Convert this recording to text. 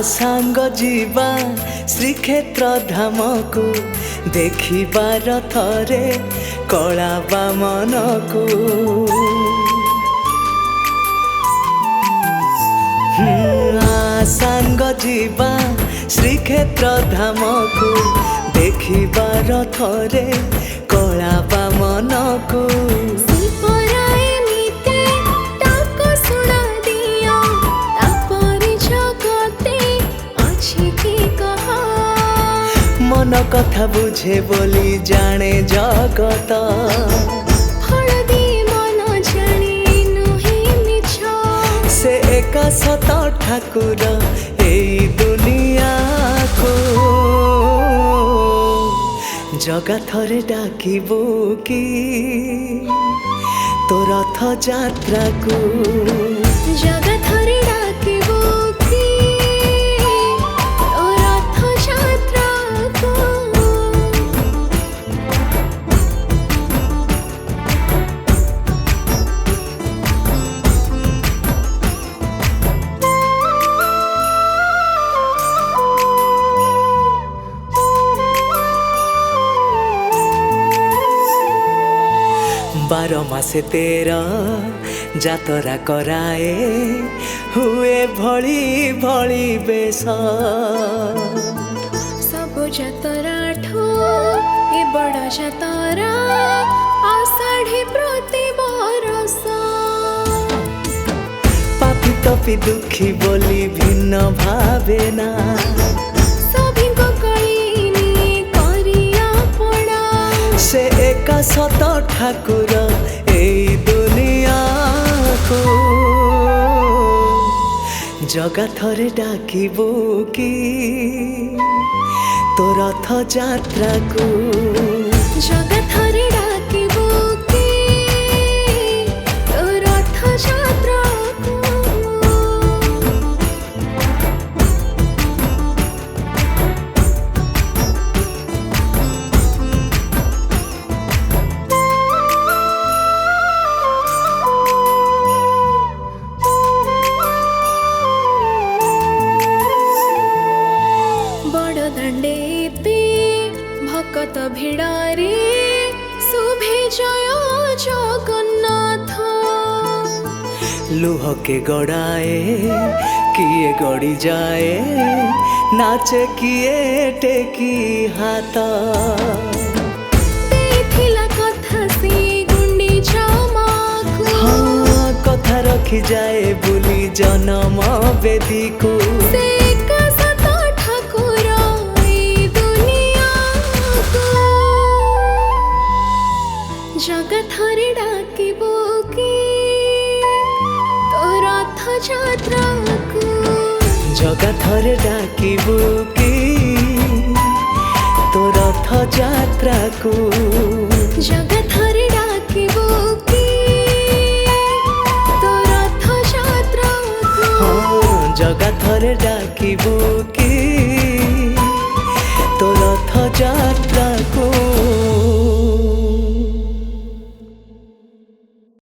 सांग जीवा श्रीक्षेत्र धाम को देखिबार थरे कला मन को सांग जीवा श्रीक्षेत्र धाम को देखिबार थरे कला मन को मन कथा बुझे बोली जाने जगत से एक सत ठाकुर एई दुनिया को जगा थरे डाकिबू की तो रथ यात्रा को जगा थरे डाकिबू की तो रथ यात्रा को बारो मासे तेरा जातरा कराए हुए भली भली बेश सब जातरा ठो ए बड़ जातरा आषाढ़ी प्रति बरस पापी तपी दुखी बोली भिन्न भावे ना सभी को कलिनी करिया पड़ा से एक सत ठाकुर एई दुनिया को जगा थरे डाकिबू की तो रथ यात्रा को जगा थरे डाकिबू की तो रथ यात्रा को बड़ दाण्डेते भकत भिड़ारे शुभे जय जगन्नाथ लुह के गड़ाए किए गड़ी जाए नाचे किए टेकी हाथ देखिला कथा से गुंडीचा माको हाँ कथा रखी जाए बुली जन्म वेदी को से एक सत ठाकुर एई दुनिया को जगा थरे डाकिबू की तो रथ यात्रा को जगा थरे डाकिबू की तो रथ यात्रा को जगा